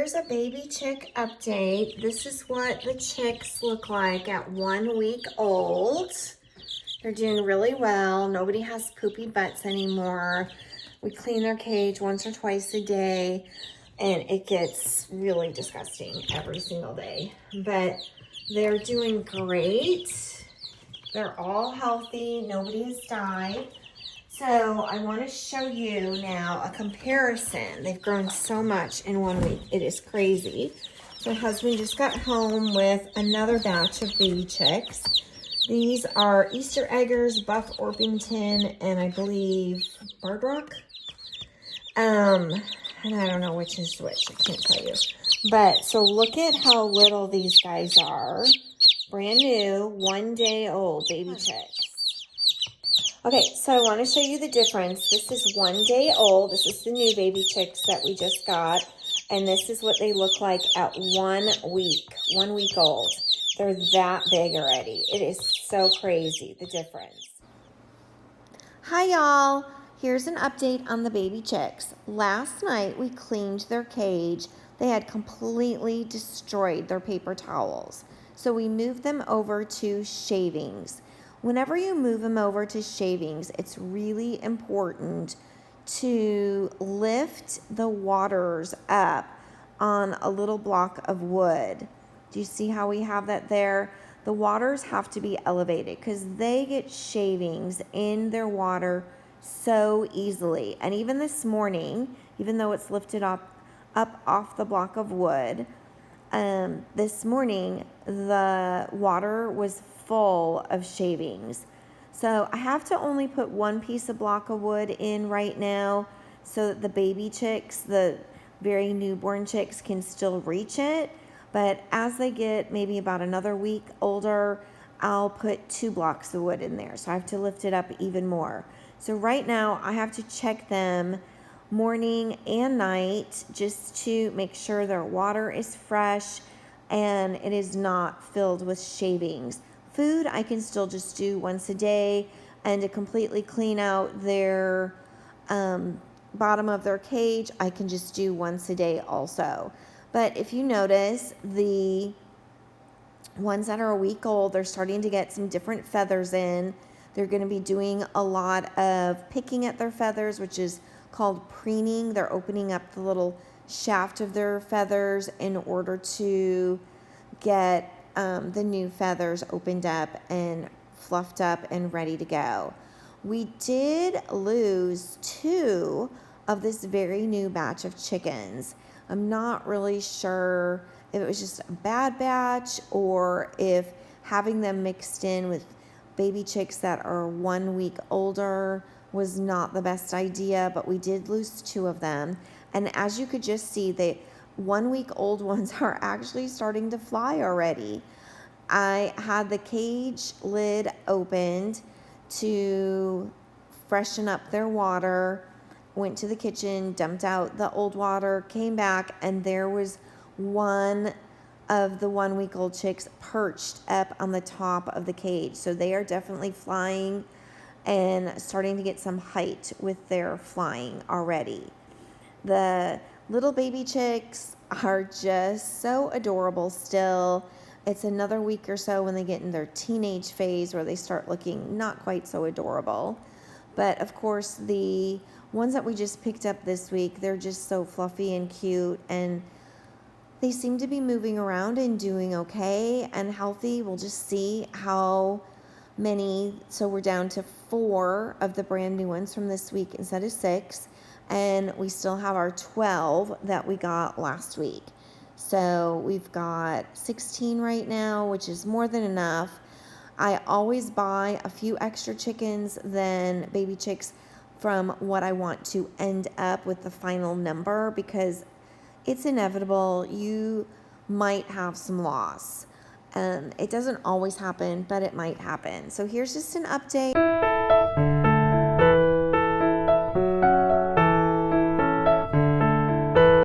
here's a baby chick update. This is what the chicks look like at 1 week old. They're doing really well. Nobody has poopy butts anymore. We clean their cage once or twice a day, and it gets really disgusting every single day. But they're doing great. They're all healthy. Nobody has died. So I want to show you now a comparison. They've grown so much in 1 week. It is crazy. My husband just got home with another batch of baby chicks. These are Easter Eggers, Buff Orpington, and I believe Barred Rock. And I don't know which is which. I can't tell you. But so look at how little these guys are. Brand new, 1 day old baby chicks. Okay, so I want to show you the difference. This is 1 day old. This is the new baby chicks that we just got. And this is what they look like at 1 week. 1 week old. They're that big already. It is so crazy, the difference. Hi, y'all. Here's an update on the baby chicks. Last night, we cleaned their cage. They had completely destroyed their paper towels. So we moved them over to shavings. Whenever you move them over to shavings, it's really important to lift the waters up on a little block of wood. Do you see how we have that there? The waters have to be elevated because they get shavings in their water so easily. And even this morning, even though it's lifted up off the block of wood, this morning the water was full of shavings. So I have to only put one piece of block of wood in right now so that the baby chicks, the very newborn chicks, can still reach it. But as they get maybe about another week older, I'll put 2 blocks of wood in there. So I have to lift it up even more. So right now I have to check them morning and night just to make sure their water is fresh and it is not filled with shavings. Food I can still just do once a day, and to completely clean out their bottom of their cage, I can just do once a day also. But if you notice, the ones that are a week old, they're starting to get some different feathers in. They're going to be doing a lot of picking at their feathers, which is called preening. They're opening up the little shaft of their feathers in order to get the new feathers opened up and fluffed up and ready to go. We did lose 2 of this very new batch of chickens. I'm not really sure if it was just a bad batch or if having them mixed in with baby chicks that are 1 week older was not the best idea, but we did lose 2 of them. And as you could just see, the 1 week old ones are actually starting to fly already. I had the cage lid opened to freshen up their water, went to the kitchen, dumped out the old water, came back, and there was one of the 1 week old chicks perched up on the top of the cage. So they are definitely flying and starting to get some height with their flying already. The little baby chicks are just so adorable still. It's another week or so when they get in their teenage phase where they start looking not quite so adorable. But of course, the ones that we just picked up this week, they're just so fluffy and cute, and they seem to be moving around and doing okay and healthy. We'll just see how many. So we're down to 4 of the brand new ones from this week instead of 6. And we still have our 12 that we got last week. So we've got 16 right now, which is more than enough. I always buy a few extra chickens than baby chicks from what I want to end up with the final number, because it's inevitable. You might have some loss. It doesn't always happen, but it might happen. So here's just an update.